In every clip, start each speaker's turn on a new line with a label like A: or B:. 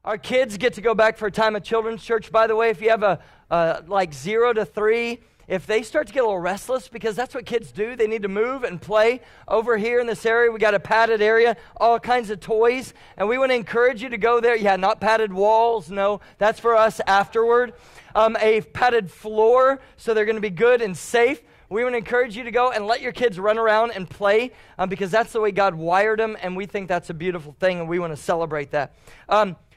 A: Our kids get to go back for a time of children's church. By the way, if you have like 0 to 3, if they start to get a little restless, because that's what kids do, they need to move and play. Over here in this area, we got a padded area, all kinds of toys, and we want to encourage you to go there. Yeah, not padded walls, no, that's for us afterward. A padded floor, so they're going to be good and safe. We want to encourage you to go and let your kids run around and play because that's the way God wired them, and we think that's a beautiful thing, and we want to celebrate that.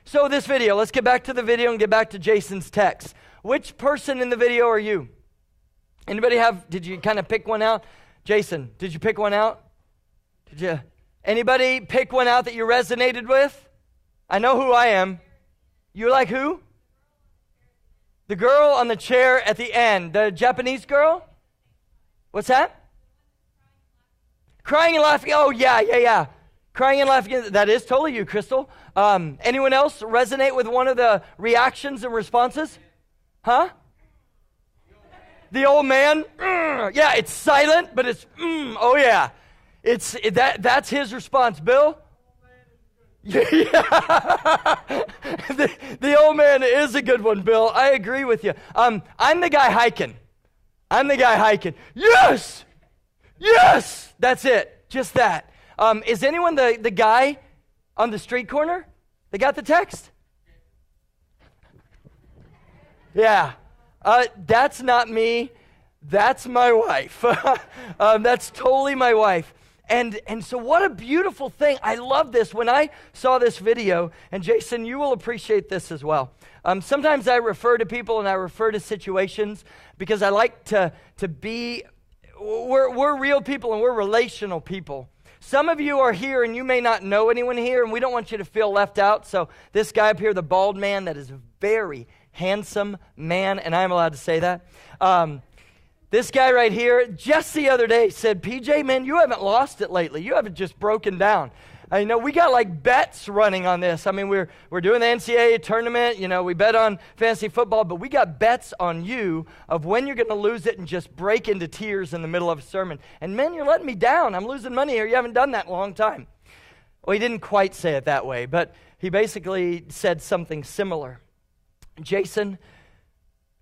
A: So this video, let's get back to the video and get back to Jason's text. Which person in the video are you? Anybody did you kind of pick one out? Jason, did you pick one out? Anybody pick one out that you resonated with? I know who I am. You like who? The girl on the chair at the end, the Japanese girl? What's that? Crying and laughing. Oh, yeah. Crying and laughing. That is totally you, Crystal. Anyone else resonate with one of the reactions and responses? Huh? The old man? Yeah, it's silent, but it's, oh yeah. That's his response. Bill? Yeah. The old man is a good one, Bill. I agree with you. I'm the guy hiking. Yes! That's it. Just that. Is anyone the guy on the street corner? They got the text? Yeah. That's not me. That's my wife. That's totally my wife. And so what a beautiful thing. I love this. When I saw this video, and Jason, you will appreciate this as well. Sometimes I refer to people and I refer to situations because I like to be, we're real people and we're relational people. Some of you are here and you may not know anyone here, and we don't want you to feel left out. So this guy up here, the bald man, that is a very handsome man, and I'm allowed to say that. This guy right here, just the other day, said, PJ, man, you haven't lost it lately. You haven't just broken down. I know we got like bets running on this. I mean, we're doing the NCAA tournament. You know, we bet on fantasy football, but we got bets on you of when you're going to lose it and just break into tears in the middle of a sermon. And man, you're letting me down. I'm losing money here. You haven't done that in a long time. Well, he didn't quite say it that way, but he basically said something similar. Jason,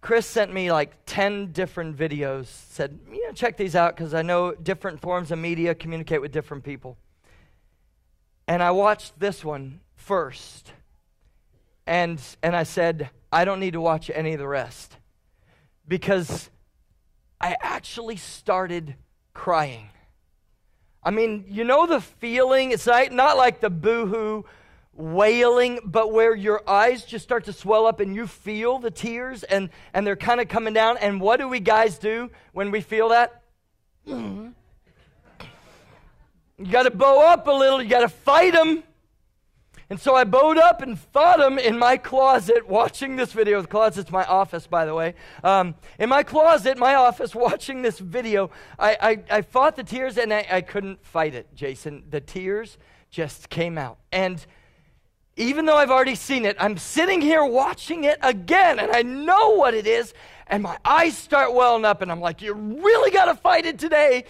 A: Chris sent me like 10 different videos, said, check these out because I know different forms of media communicate with different people. And I watched this one first, and I said, I don't need to watch any of the rest because I actually started crying. I mean, you know the feeling? It's not like the boo-hoo wailing, but where your eyes just start to swell up and you feel the tears and they're kind of coming down. And what do we guys do when we feel that? You got to bow up a little. You got to fight them. And so I bowed up and fought them in my closet watching this video. The closet's my office, by the way. In my closet, my office, watching this video, I fought the tears and I couldn't fight it, Jason. The tears just came out. And even though I've already seen it, I'm sitting here watching it again, and I know what it is, and my eyes start welling up, and I'm like, you really got to fight it today.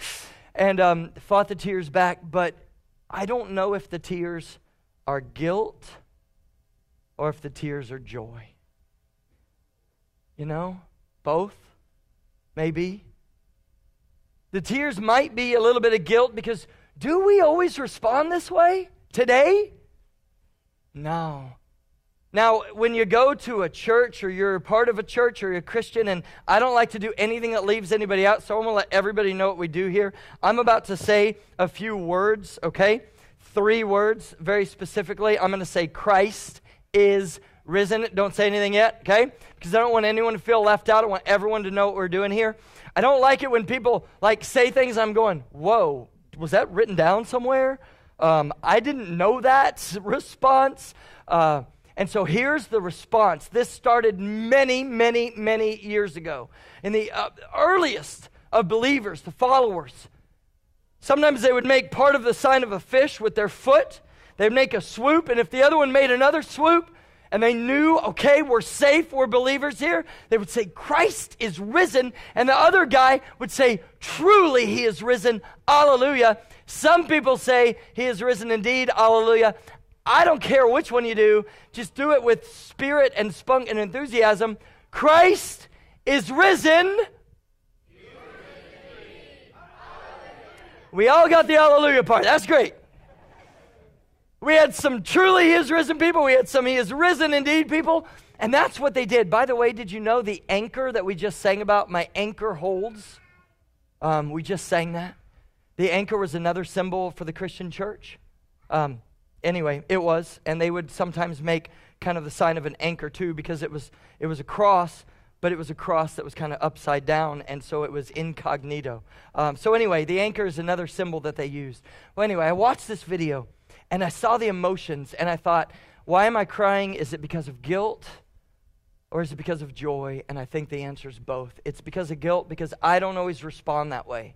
A: And fought the tears back, but I don't know if the tears are guilt or if the tears are joy. You know, both, maybe. The tears might be a little bit of guilt because do we always respond this way today? No. Now, when you go to a church or you're a part of a church or you're a Christian, and I don't like to do anything that leaves anybody out, so I'm going to let everybody know what we do here. I'm about to say a few words, okay? 3 words, very specifically. I'm going to say Christ is risen. Don't say anything yet, okay? Because I don't want anyone to feel left out. I want everyone to know what we're doing here. I don't like it when people say things I'm going, whoa, was that written down somewhere? I didn't know that response. And so here's the response. This started many, many, many years ago. In the earliest of believers, the followers, sometimes they would make part of the sign of a fish with their foot. They'd make a swoop, and if the other one made another swoop, and they knew, okay, we're safe, we're believers here, they would say, Christ is risen, and the other guy would say, truly he is risen, hallelujah. Some people say he is risen indeed, hallelujah. I don't care which one you do. Just do it with spirit and spunk and enthusiasm. Christ is risen. We all got the hallelujah part. That's great. We had some truly he is risen people. We had some he is risen indeed people. And that's what they did. By the way, did you know the anchor that we just sang about, my anchor holds? We just sang that. The anchor was another symbol for the Christian church. Anyway, it was. And they would sometimes make kind of the sign of an anchor too, because it was a cross, but it was a cross that was kind of upside down, and so it was incognito. So anyway, the anchor is another symbol that they used. Well, anyway, I watched this video, and I saw the emotions, and I thought, why am I crying? Is it because of guilt, or is it because of joy? And I think the answer is both. It's because of guilt, because I don't always respond that way.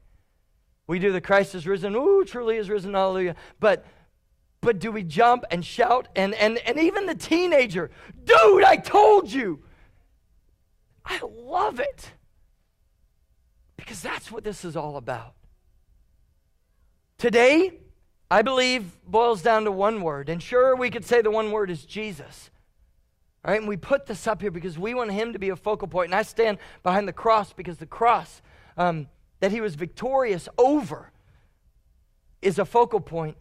A: We do the Christ is risen, ooh, truly is risen, hallelujah. But do we jump and shout? And even the teenager, dude, I told you. I love it. Because that's what this is all about. Today, I believe, boils down to one word. And sure, we could say the one word is Jesus. All right, and we put this up here because we want him to be a focal point. And I stand behind the cross because the cross that he was victorious over is a focal point.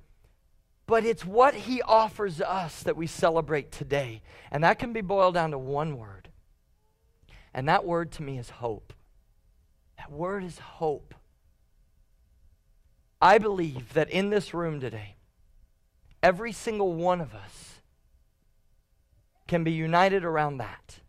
A: But it's what he offers us that we celebrate today. And that can be boiled down to one word. And that word to me is hope. That word is hope. I believe that in this room today, every single one of us can be united around that.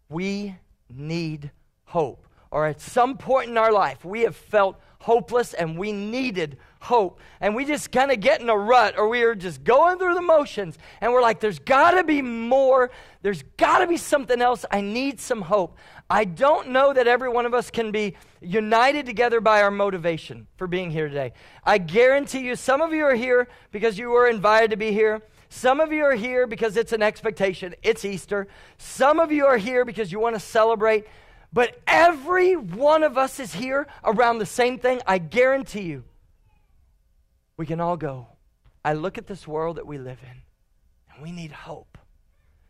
A: We need hope. Or at some point in our life, we have felt hopeless and we needed hope. And we just kind of get in a rut, or we are just going through the motions. And we're like, there's got to be more. There's got to be something else. I need some hope. I don't know that every one of us can be united together by our motivation for being here today. I guarantee you, some of you are here because you were invited to be here. Some of you are here because it's an expectation. It's Easter. Some of you are here because you want to celebrate. But every one of us is here around the same thing. I guarantee you, we can all go. I look at this world that we live in, and we need hope.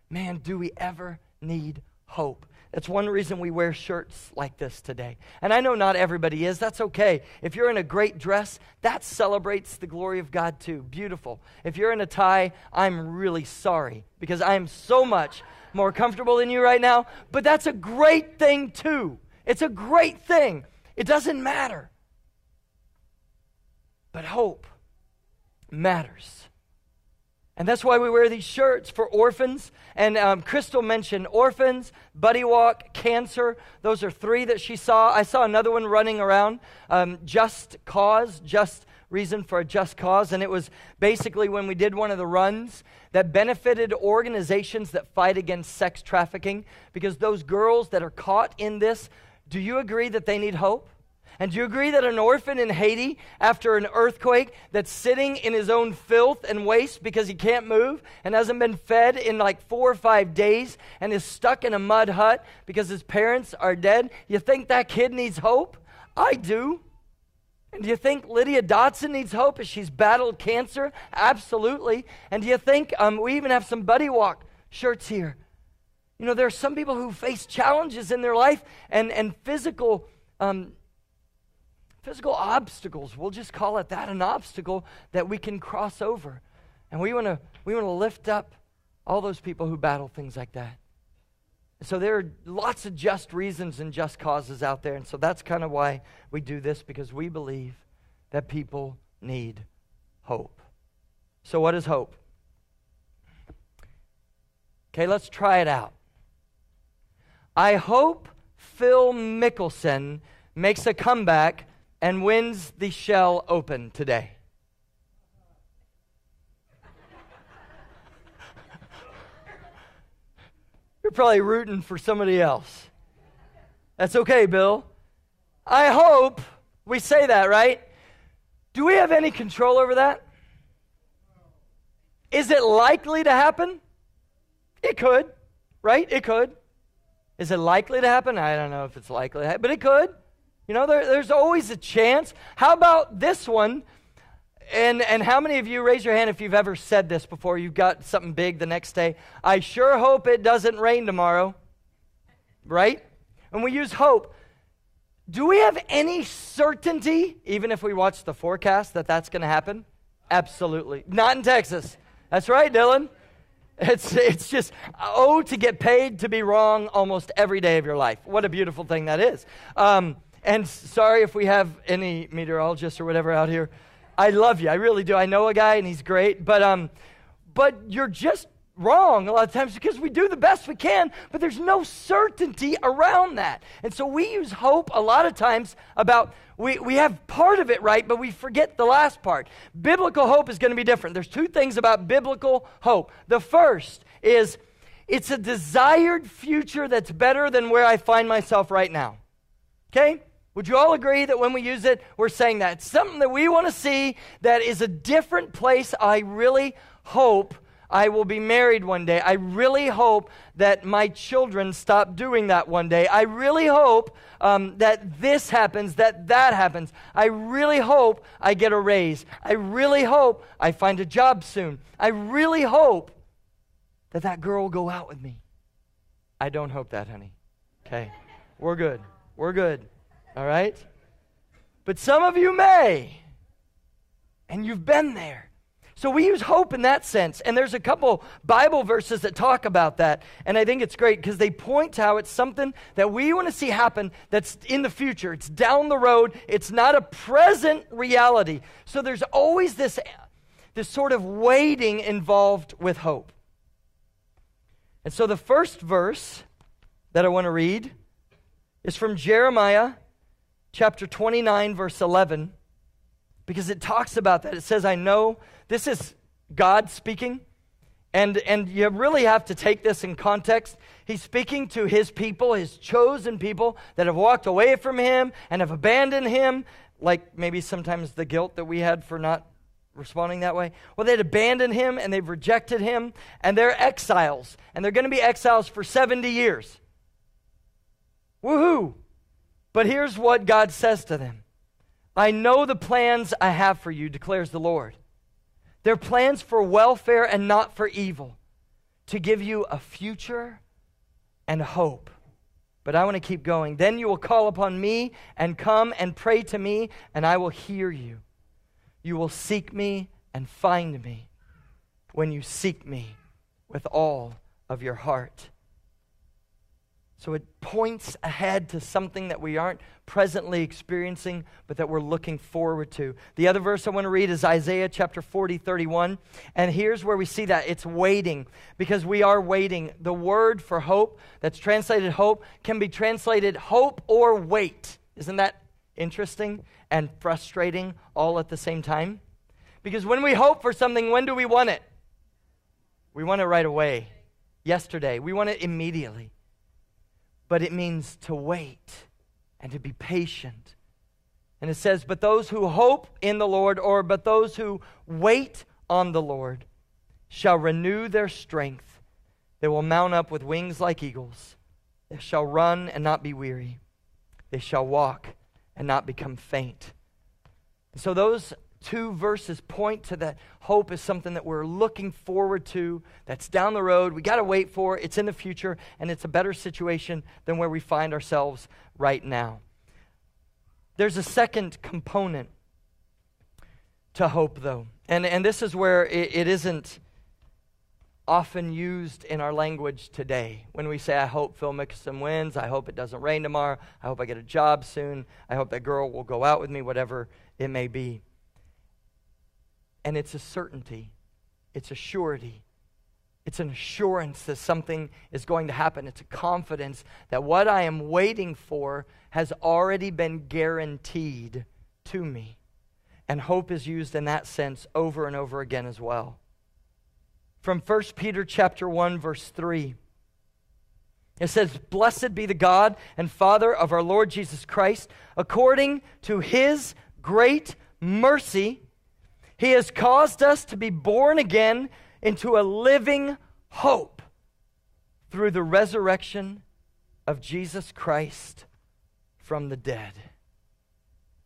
A: Man, do we ever need hope? That's one reason we wear shirts like this today. And I know not everybody is. That's okay. If you're in a great dress, that celebrates the glory of God too. Beautiful. If you're in a tie, I'm really sorry, because I am so much more comfortable than you right now. But that's a great thing too. It's a great thing. It doesn't matter. But hope matters. And that's why we wear these shirts for orphans. And Crystal mentioned orphans, Buddy Walk, cancer. Those are 3 that she saw. I saw another one running around, just cause, just reason for a just cause. And it was basically when we did one of the runs that benefited organizations that fight against sex trafficking. Because those girls that are caught in this, do you agree that they need hope? And do you agree that an orphan in Haiti, after an earthquake, that's sitting in his own filth and waste because he can't move and hasn't been fed in like 4 or 5 days and is stuck in a mud hut because his parents are dead, you think that kid needs hope? I do. And do you think Lydia Dotson needs hope as she's battled cancer? Absolutely. And do you think, we even have some Buddy Walk shirts here. You know, there are some people who face challenges in their life and physical obstacles. We'll just call it that, an obstacle that we can cross over. And we want to lift up all those people who battle things like that. So there are lots of just reasons and just causes out there. And so that's kind of why we do this, because we believe that people need hope. So what is hope? Okay, let's try it out. I hope Phil Mickelson makes a comeback and wins the Shell Open today. You're probably rooting for somebody else. That's okay, Bill. I hope we say that, right? Do we have any control over that? Is it likely to happen? It could, right? It could. Is it likely to happen? I don't know if it's likely to happen, but it could. You know, there's always a chance. How about this one? And how many of you, raise your hand if you've ever said this before, you've got something big the next day? I sure hope it doesn't rain tomorrow, right? And we use hope. Do we have any certainty, even if we watch the forecast, that that's going to happen? Absolutely. Not in Texas. That's right, Dylan. It's just, to get paid to be wrong almost every day of your life. What a beautiful thing that is. And sorry if we have any meteorologists or whatever out here. I love you. I really do. I know a guy, and he's great. But you're just wrong a lot of times because we do the best we can, but there's no certainty around that. And so we use hope a lot of times about, we have part of it right, but we forget the last part. Biblical hope is going to be different. There's two things about biblical hope. The first is it's a desired future that's better than where I find myself right now. Okay? Would you all agree that when we use it, we're saying that? It's something that we want to see that is a different place. I really hope I will be married one day. I really hope that my children stop doing that one day. I really hope that this happens, that happens. I really hope I get a raise. I really hope I find a job soon. I really hope that girl will go out with me. I don't hope that, honey. Okay, we're good. We're good. All right? But some of you may, and you've been there. So we use hope in that sense, and there's a couple Bible verses that talk about that, and I think it's great because they point to how it's something that we want to see happen that's in the future. It's down the road. It's not a present reality. So there's always this sort of waiting involved with hope. And so the first verse that I want to read is from Jeremiah chapter 29, verse 11, because it talks about that. It says, I know. This is God speaking, and you really have to take this in context. He's speaking to his people, his chosen people that have walked away from him and have abandoned him, like maybe sometimes the guilt that we had for not responding that way. Well, they'd abandoned him, and they've rejected him, and they're exiles, and they're going to be exiles for 70 years. Woohoo! But here's what God says to them. I know the plans I have for you, declares the Lord. They're plans for welfare and not for evil, to give you a future and hope. But I want to keep going. Then you will call upon me and come and pray to me, and I will hear you. You will seek me and find me when you seek me with all of your heart. So it points ahead to something that we aren't presently experiencing, but that we're looking forward to. The other verse I want to read is Isaiah chapter 40, 31. And here's where we see that. It's waiting, because we are waiting. The word for hope, that's translated hope, can be translated hope or wait. Isn't that interesting and frustrating all at the same time? Because when we hope for something, when do we want it? We want it right away. Yesterday. We want it immediately. But it means to wait and to be patient. And it says, but those who hope in the Lord, or but those who wait on the Lord, shall renew their strength. They will mount up with wings like eagles. They shall run and not be weary. They shall walk and not become faint. So those two verses point to that hope is something that we're looking forward to, that's down the road. We got to wait for it. It's in the future, and it's a better situation than where we find ourselves right now. There's a second component to hope, though, and this is where it isn't often used in our language today. When we say, I hope Phil Mickelson wins, I hope it doesn't rain tomorrow, I hope I get a job soon, I hope that girl will go out with me, whatever it may be. And it's a certainty. It's a surety. It's an assurance that something is going to happen. It's a confidence that what I am waiting for has already been guaranteed to me. And hope is used in that sense over and over again as well. From 1 Peter chapter 1, verse 3, it says, Blessed be the God and Father of our Lord Jesus Christ, according to his great mercy, he has caused us to be born again into a living hope through the resurrection of Jesus Christ from the dead.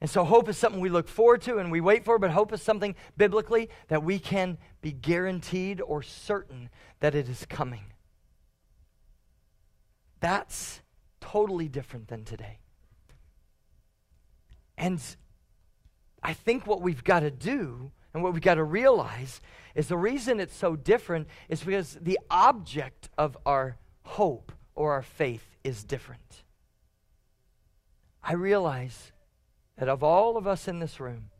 A: And so hope is something we look forward to and we wait for, but hope is something biblically that we can be guaranteed or certain that it is coming. That's totally different than today. And I think what we've got to do and what we've got to realize is the reason it's so different is because the object of our hope or our faith is different. I realize that of all of us in this room,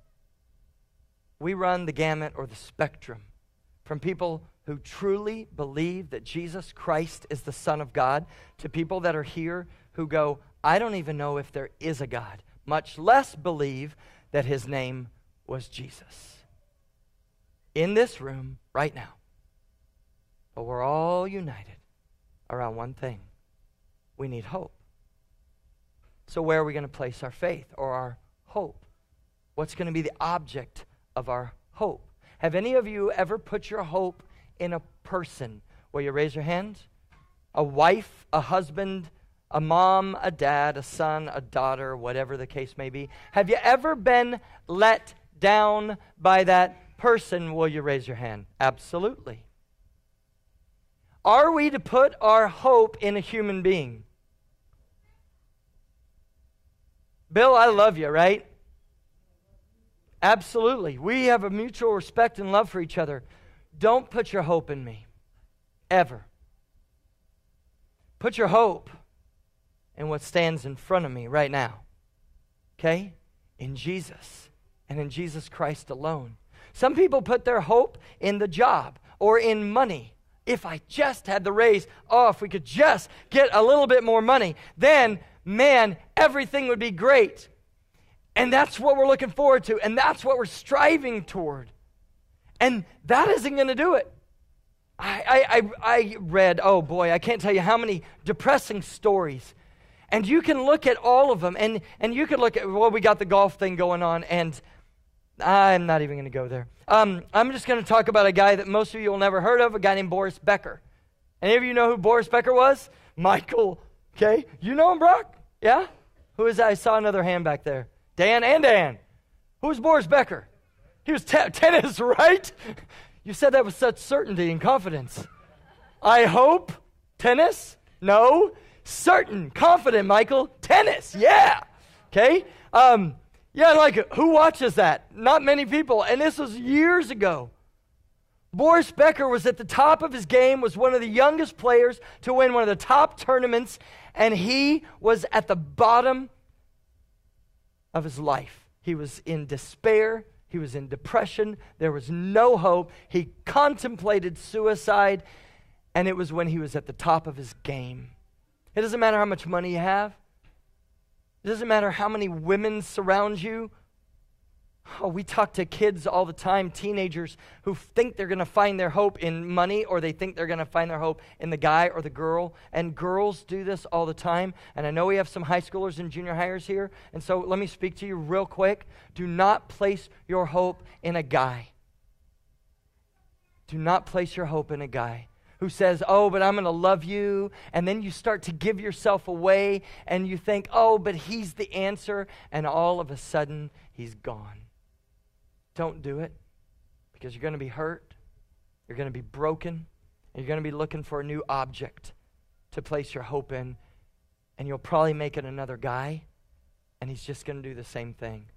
A: we run the gamut or the spectrum from people who truly believe that Jesus Christ is the Son of God to people that are here who go, I don't even know if there is a God, much less believe that his name was Jesus. In this room right now. But we're all united around one thing. We need hope. So where are we going to place our faith or our hope? What's going to be the object of our hope? Have any of you ever put your hope in a person? Will you raise your hand? A wife, a husband, a mom, a dad, a son, a daughter, whatever the case may be. Have you ever been let down by that person? Will you raise your hand? Absolutely. Are we to put our hope in a human being? Bill, I love you, right? Absolutely. We have a mutual respect and love for each other. Don't put your hope in me. Ever. Put your hope in what stands in front of me right now. Okay? In Jesus. And in Jesus Christ alone. Some people put their hope in the job or in money. If I just had the raise, if we could just get a little bit more money, then, man, everything would be great. And that's what we're looking forward to, and that's what we're striving toward. And that isn't going to do it. I read, I can't tell you how many depressing stories. And you can look at all of them, and you could look at, we got the golf thing going on, and I'm not even going to go there. I'm just going to talk about a guy that most of you will never heard of, a guy named Boris Becker. Any of you know who Boris Becker was? Michael, okay? You know him, Brock? Yeah? Who is that? I saw another hand back there. Dan. Who's Boris Becker? He was tennis, right? You said that with such certainty and confidence. I hope. Tennis? No. Certain, confident, Michael. Tennis, yeah. Okay? Who watches that? Not many people. And this was years ago. Boris Becker was at the top of his game, was one of the youngest players to win one of the top tournaments, and he was at the bottom of his life. He was in despair. He was in depression. There was no hope. He contemplated suicide, and it was when he was at the top of his game. It doesn't matter how much money you have. It doesn't matter how many women surround you. We talk to kids all the time, teenagers, who think they're going to find their hope in money, or they think they're going to find their hope in the guy or the girl. And girls do this all the time. And I know we have some high schoolers and junior hires here. And so let me speak to you real quick. Do not place your hope in a guy. Do not place your hope in a guy who says, but I'm going to love you. And then you start to give yourself away and you think, but he's the answer. And all of a sudden, he's gone. Don't do it, because you're going to be hurt, you're going to be broken, and you're going to be looking for a new object to place your hope in, and you'll probably make it another guy, and he's just going to do the same thing.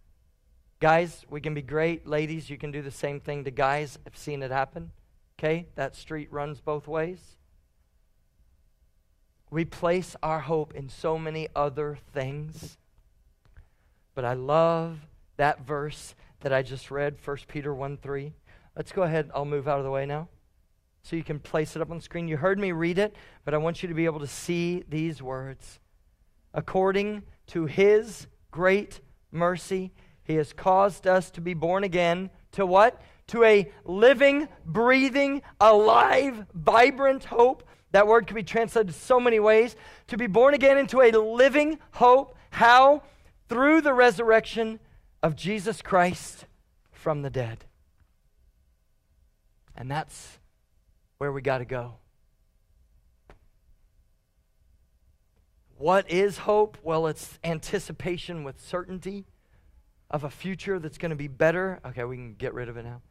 A: Guys, we can be great. Ladies, you can do the same thing to guys. I've seen it happen. Okay? That street runs both ways. We place our hope in so many other things, but I love that verse that I just read, 1 Peter 1:3. Let's go ahead. I'll move out of the way now so you can place it up on the screen. You heard me read it, but I want you to be able to see these words. According to his great mercy, he has caused us to be born again to what? To a living, breathing, alive, vibrant hope. That word can be translated so many ways. To be born again into a living hope. How? Through the resurrection of Jesus Christ from the dead. And that's where we got to go. What is hope? Well, it's anticipation with certainty. of a future that's going to be better. Okay, we can get rid of it now.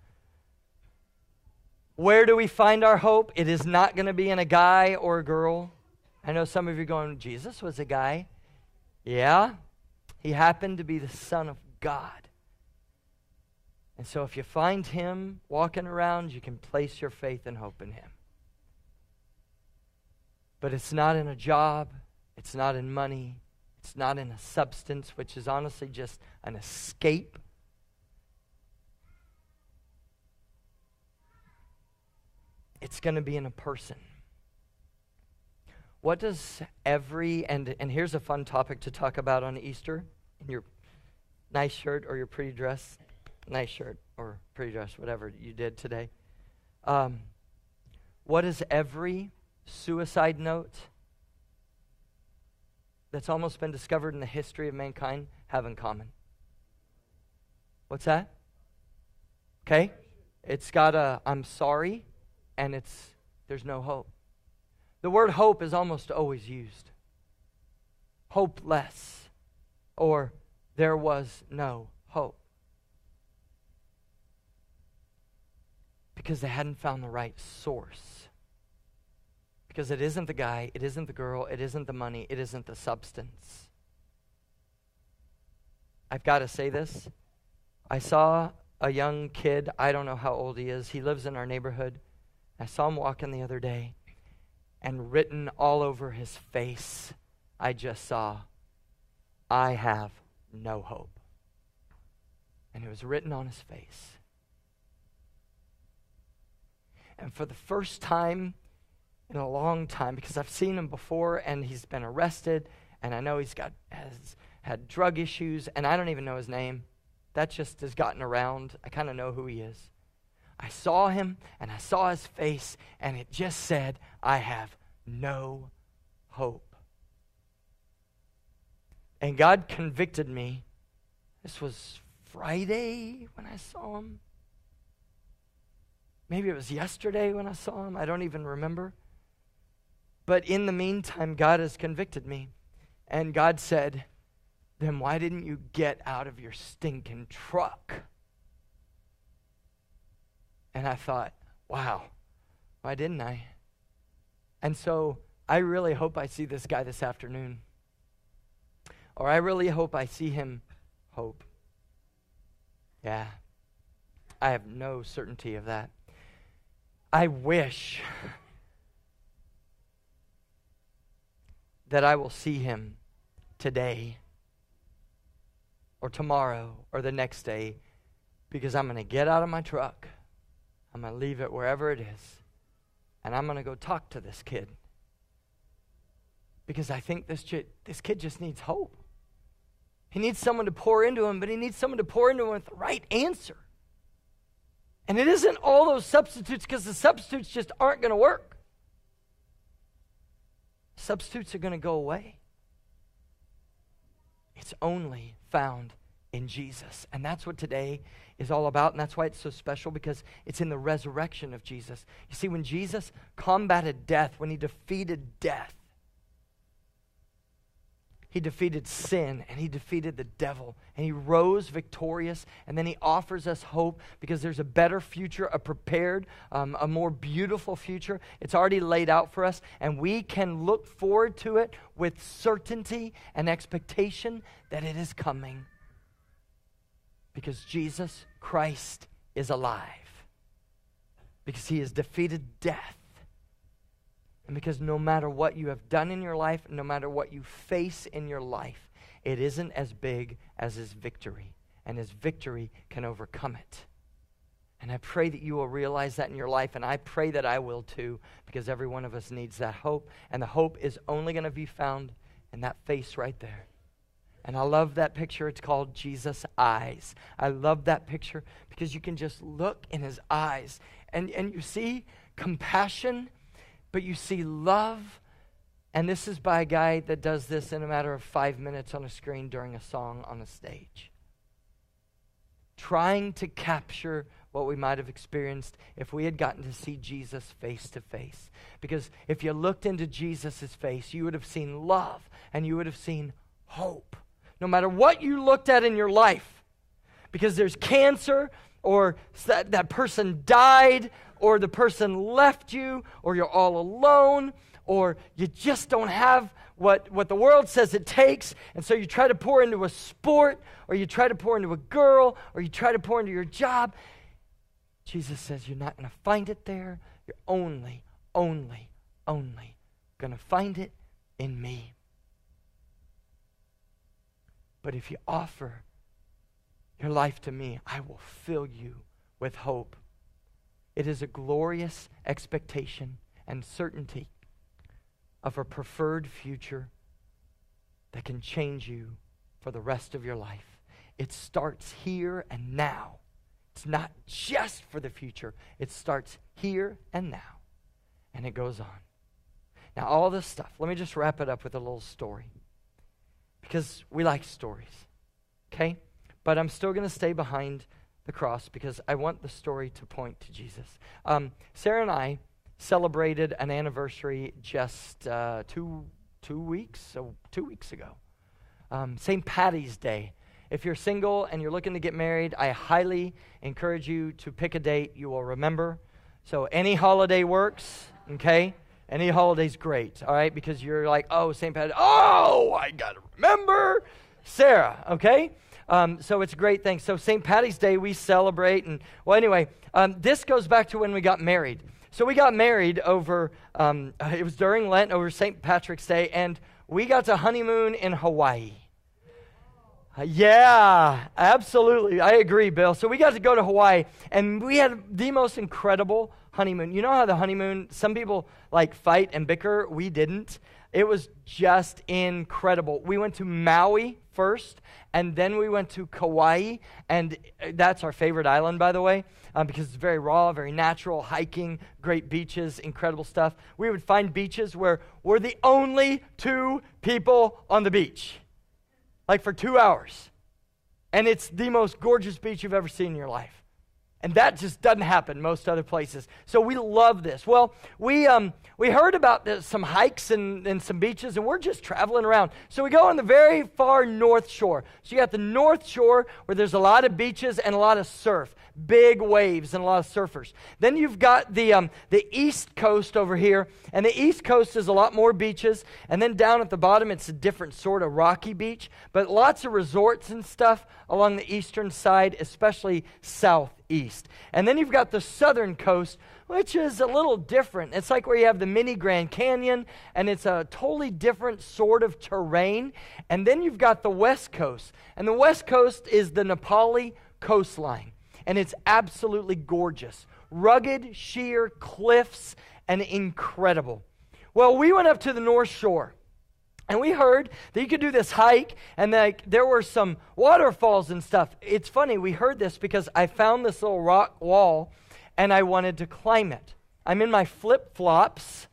A: Where do we find our hope? It is not going to be in a guy or a girl. I know some of you are going, Jesus was a guy. Yeah, he happened to be the Son of God. And so if you find him walking around, you can place your faith and hope in him. But it's not in a job. It's not in money. It's not in a substance, which is honestly just an escape. It's going to be in a person. What does and here's a fun topic to talk about on Easter, in your nice shirt or your pretty dress, nice shirt or pretty dress, whatever you did today. What does every suicide note that's almost been discovered in the history of mankind have in common? What's that? Okay. It's got a I'm sorry, and there's no hope. The word hope is almost always used. Hopeless, or there was no hope. Because they hadn't found the right source. Because it isn't the guy, it isn't the girl, it isn't the money, it isn't the substance. I've got to say this. I saw a young kid, I don't know how old he is. He lives in our neighborhood. I saw him walking the other day, and written all over his face, I just saw, I have no hope. And it was written on his face. And for the first time in a long time, because I've seen him before, and he's been arrested, and I know has had drug issues, and I don't even know his name. That just has gotten around. I kind of know who he is. I saw him, and I saw his face, and it just said, I have no hope. And God convicted me. This was Friday when I saw him. Maybe it was yesterday when I saw him. I don't even remember. But in the meantime, God has convicted me. And God said, then why didn't you get out of your stinking truck? And I thought, wow, why didn't I? And so I really hope I see this guy this afternoon. Or I really hope I see him hope. Yeah, I have no certainty of that. I wish that I will see him today or tomorrow or the next day, because I'm going to get out of my truck. I'm going to leave it wherever it is, and I'm going to go talk to this kid, because I think this kid just needs hope. He needs someone to pour into him, but he needs someone to pour into him with the right answer. And it isn't all those substitutes, because the substitutes just aren't going to work. Substitutes are going to go away. It's only found in Jesus. And that's what today is all about, and that's why it's so special, because it's in the resurrection of Jesus. You see, when Jesus combated death, when he defeated death, he defeated sin, and he defeated the devil, and he rose victorious, and then he offers us hope, because there's a better future, a prepared, a more beautiful future. It's already laid out for us, and we can look forward to it with certainty and expectation that it is coming, because Jesus Christ is alive, because he has defeated death. And because no matter what you have done in your life, no matter what you face in your life, it isn't as big as his victory. And his victory can overcome it. And I pray that you will realize that in your life, and I pray that I will too, because every one of us needs that hope. And the hope is only going to be found in that face right there. And I love that picture. It's called Jesus' eyes. I love that picture because you can just look in his eyes, and you see compassion, but you see love. And this is by a guy that does this in a matter of 5 minutes on a screen during a song on a stage. Trying to capture what we might have experienced if we had gotten to see Jesus face to face. Because if you looked into Jesus' face, you would have seen love and you would have seen hope. No matter what you looked at in your life, because there's cancer, or that person died, or the person left you, or you're all alone, or you just don't have what the world says it takes, and so you try to pour into a sport, or you try to pour into a girl, or you try to pour into your job. Jesus says you're not going to find it there. You're only going to find it in me. But if you offer your life to me, I will fill you with hope. It is a glorious expectation and certainty of a preferred future that can change you for the rest of your life. It starts here and now. It's not just for the future. It starts here and now. And it goes on. Now, all this stuff, let me just wrap it up with a little story. Because we like stories. Okay? But I'm still going to stay behind the cross because I want the story to point to Jesus. Sarah and I celebrated an anniversary just 2 weeks ago. St. Patty's Day. If you're single and you're looking to get married, I highly encourage you to pick a date you will remember. So any holiday works, okay? Any holiday's great, all right? Because you're like, oh, St. Patty's, oh, I got to remember Sarah, okay? So it's a great thing. So St. Patty's Day, we celebrate. And well, anyway, this goes back to when we got married. So we got married over, it was during Lent, over St. Patrick's Day, and we got to honeymoon in Hawaii. Yeah, absolutely. I agree, Bill. So we got to go to Hawaii, and we had the most incredible honeymoon. You know how the honeymoon, some people like fight and bicker. We didn't. It was just incredible. We went to Maui first, and then we went to Kauai, and that's our favorite island, by the way, because it's very raw, very natural, hiking, great beaches, incredible stuff. We would find beaches where we're the only 2 people on the beach, like for 2 hours. And it's the most gorgeous beach you've ever seen in your life. And that just doesn't happen most other places. So we love this. Well, we heard about some hikes and some beaches, and we're just traveling around. So we go on the very far north shore. So you got the north shore where there's a lot of beaches and a lot of surf, big waves and a lot of surfers. Then you've got the east coast over here, and the east coast is a lot more beaches. And then down at the bottom, it's a different sort of rocky beach, but lots of resorts and stuff along the eastern side, especially southeast. And then you've got the southern coast, which is a little different. It's like where you have the mini Grand Canyon, and it's a totally different sort of terrain. And then you've got the west coast, and the west coast is the Nepali coastline, and it's absolutely gorgeous. Rugged, sheer cliffs, and incredible. Well, we went up to the North Shore, and we heard that you could do this hike, and there were some waterfalls and stuff. It's funny, we heard this because I found this little rock wall, and I wanted to climb it. I'm in my flip-flops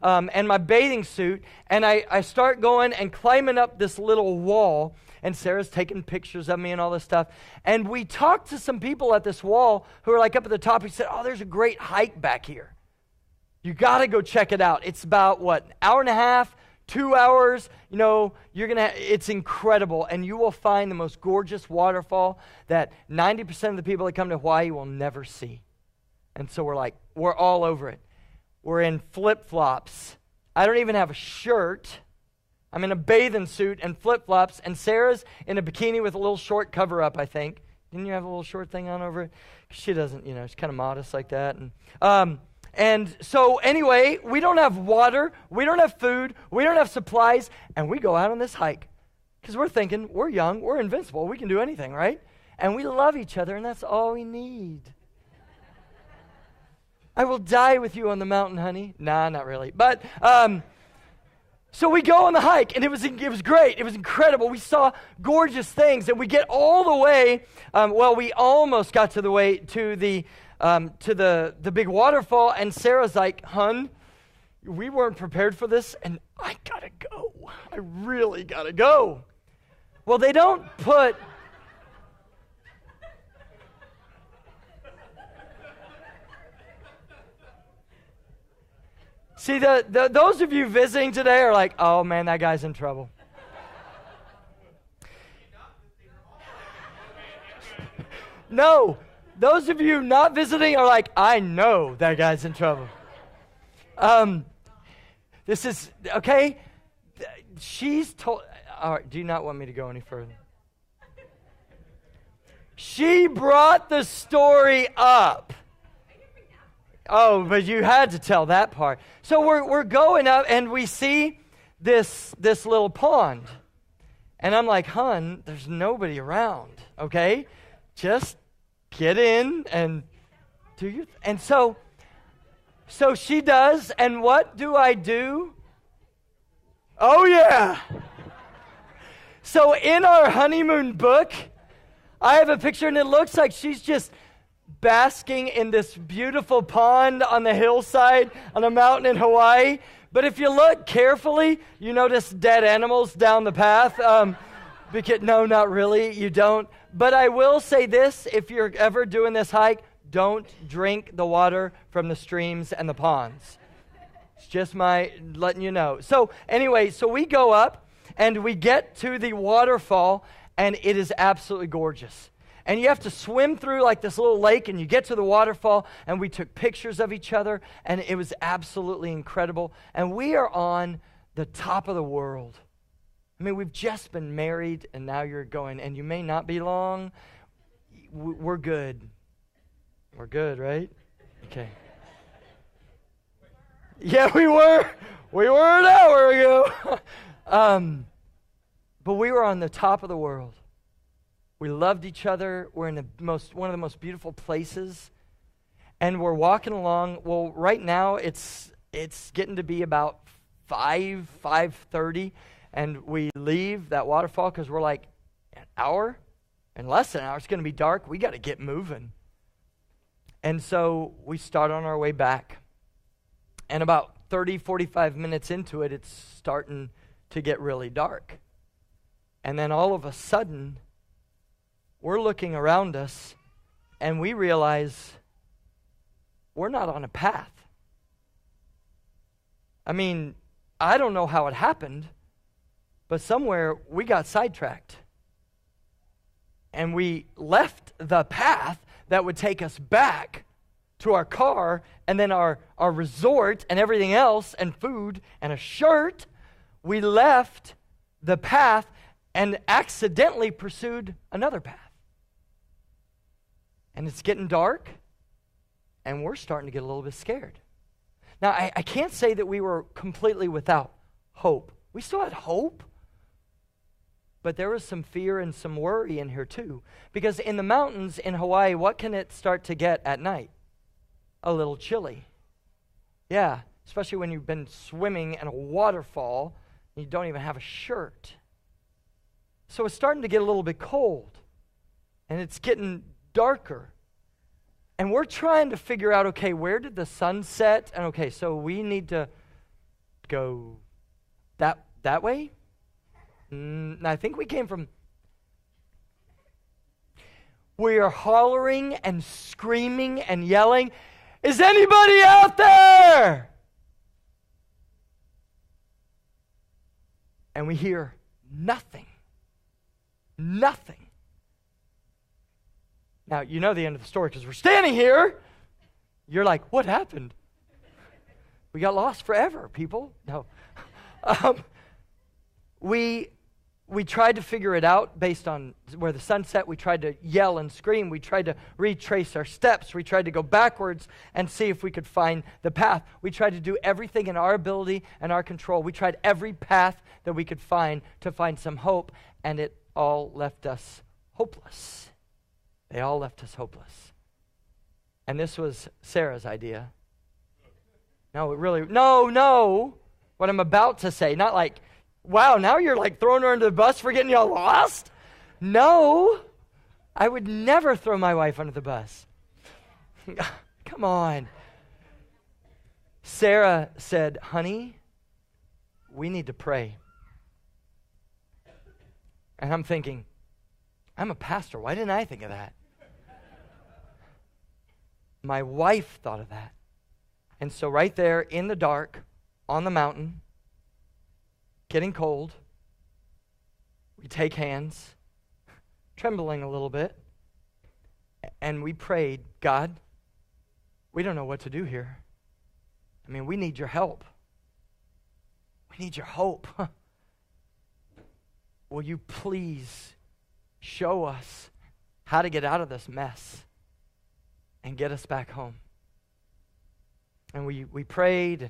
A: and my bathing suit, and I start going and climbing up this little wall, and Sarah's taking pictures of me and all this stuff. And we talked to some people at this wall who were like up at the top. He said, oh, there's a great hike back here. You got to go check it out. It's about, an hour and a half, 2 hours, it's incredible, and you will find the most gorgeous waterfall that 90% of the people that come to Hawaii will never see. And so we're all over it. We're in flip-flops. I don't even have a shirt. I'm in a bathing suit and flip-flops, and Sarah's in a bikini with a little short cover-up, I think. Didn't you have a little short thing on over it? She doesn't, she's kind of modest like that. And so anyway, we don't have water, we don't have food, we don't have supplies, and we go out on this hike because we're thinking, we're young, we're invincible, we can do anything, right? And we love each other, and that's all we need. I will die with you on the mountain, honey. Nah, not really. But so we go on the hike, and it was great. It was incredible. We saw gorgeous things, and we get all the way. We almost got to the way to the big waterfall, and Sarah's like, "Hun, we weren't prepared for this, and I gotta go. I really gotta go." Well, they don't put. See, those of you visiting today are like, oh man, that guy's in trouble. No, those of you not visiting are like, I know that guy's in trouble. This is, okay? She's told, all right, do you not want me to go any further? She brought the story up. Oh, but you had to tell that part. So we're going up and we see this little pond. And I'm like, hon, there's nobody around, okay? Just get in and do your and so she does, and what do I do? Oh yeah. So in our honeymoon book, I have a picture and it looks like she's just basking in this beautiful pond on the hillside on a mountain in Hawaii. But if you look carefully, you notice dead animals down the path. No, not really, you don't. But I will say this, if you're ever doing this hike, don't drink the water from the streams and the ponds. It's just my letting you know. So anyway, so we go up and we get to the waterfall and it is absolutely gorgeous. And you have to swim through like this little lake and you get to the waterfall and we took pictures of each other and it was absolutely incredible. And we are on the top of the world. I mean, we've just been married and now you're going, and you may not be long. We're good. We're good, right? Okay. Yeah, we were. We were an hour ago. But we were on the top of the world. We loved each other. We're in one of the most beautiful places. And we're walking along. Well, right now it's getting to be about 5:30, and we leave that waterfall because we're like, an hour? In less than an hour, it's going to be dark. We got to get moving. And so we start on our way back. And about 30, 45 minutes into it, it's starting to get really dark. And then all of a sudden, we're looking around us, and we realize we're not on a path. I mean, I don't know how it happened, but somewhere we got sidetracked. And we left the path that would take us back to our car and then our resort and everything else and food and a shirt. We left the path and accidentally pursued another path. And it's getting dark, and we're starting to get a little bit scared. Now, I can't say that we were completely without hope. We still had hope, but there was some fear and some worry in here too. Because in the mountains in Hawaii, what can it start to get at night? A little chilly. Yeah, especially when you've been swimming in a waterfall and you don't even have a shirt. So it's starting to get a little bit cold, and it's getting darker. And we're trying to figure out, okay, where did the sun set? And okay, so we need to go that way? I think we came from... We are hollering and screaming and yelling, is anybody out there? And we hear nothing. Nothing. Now, you know the end of the story because we're standing here. You're like, what happened? We got lost forever, people. No. We tried to figure it out based on where the sun set. We tried to yell and scream. We tried to retrace our steps. We tried to go backwards and see if we could find the path. We tried to do everything in our ability and our control. We tried every path that we could find to find some hope, and it all left us hopeless. They all left us hopeless. And this was Sarah's idea. No, what I'm about to say, not like, wow, now you're like throwing her under the bus for getting y'all lost? No, I would never throw my wife under the bus. Come on. Sarah said, honey, we need to pray. And I'm thinking, I'm a pastor. Why didn't I think of that? My wife thought of that. And so right there in the dark, on the mountain, getting cold, we take hands, trembling a little bit, And we prayed, God, we don't know what to do here. I mean, we need your help. We need your hope. Will you please show us how to get out of this mess and get us back home? And we prayed,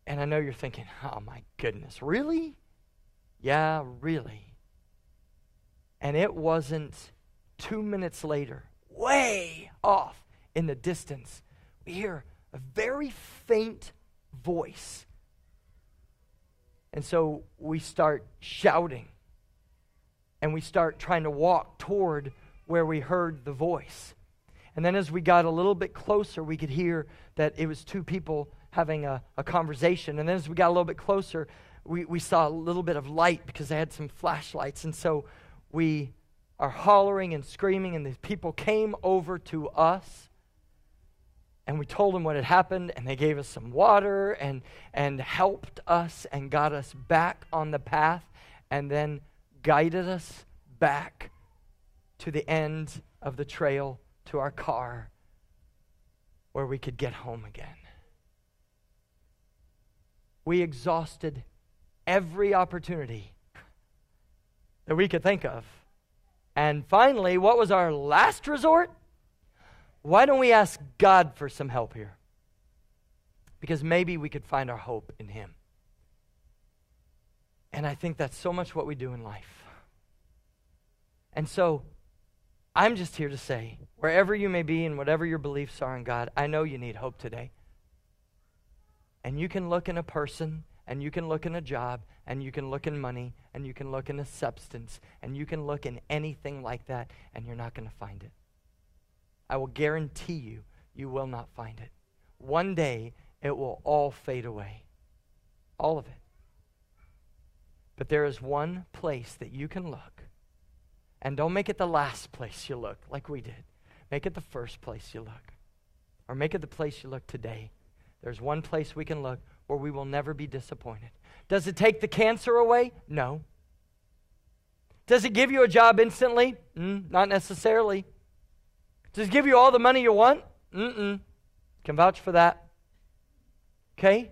A: and I know you're thinking, oh my goodness, really? Yeah, really. And it wasn't 2 minutes later, way off in the distance, we hear a very faint voice. And so we start shouting, and we start trying to walk toward where we heard the voice. And then as we got a little bit closer, we could hear that it was two people having a conversation. And then as we got a little bit closer, we saw a little bit of light because they had some flashlights. And so we are hollering and screaming, and the people came over to us. And we told them what had happened, and they gave us some water and helped us and got us back on the path, and then guided us back to the end of the trail to our car where we could get home again. We exhausted every opportunity that we could think of. And finally, what was our last resort? Why don't we ask God for some help here? Because maybe we could find our hope in Him. And I think that's so much what we do in life. And so, I'm just here to say, wherever you may be and whatever your beliefs are in God, I know you need hope today. And you can look in a person, and you can look in a job, and you can look in money, and you can look in a substance, and you can look in anything like that, and you're not going to find it. I will guarantee you, you will not find it. One day, it will all fade away. All of it. But there is one place that you can look. And don't make it the last place you look, like we did. Make it the first place you look. Or make it the place you look today. There's one place we can look where we will never be disappointed. Does it take the cancer away? No. Does it give you a job instantly? Not necessarily. Does it give you all the money you want? Can vouch for that. Okay?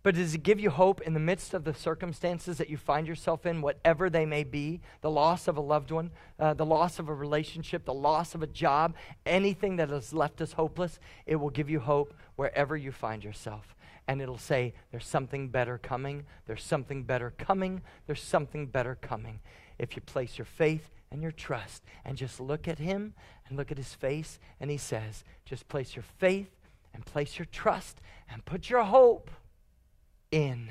A: But does it give you hope in the midst of the circumstances that you find yourself in, whatever they may be, the loss of a loved one, the loss of a relationship, the loss of a job, anything that has left us hopeless, it will give you hope wherever you find yourself. And it'll say, there's something better coming, there's something better coming, there's something better coming. If you place your faith and your trust and just look at Him and look at His face, and He says, just place your faith and place your trust and put your hope in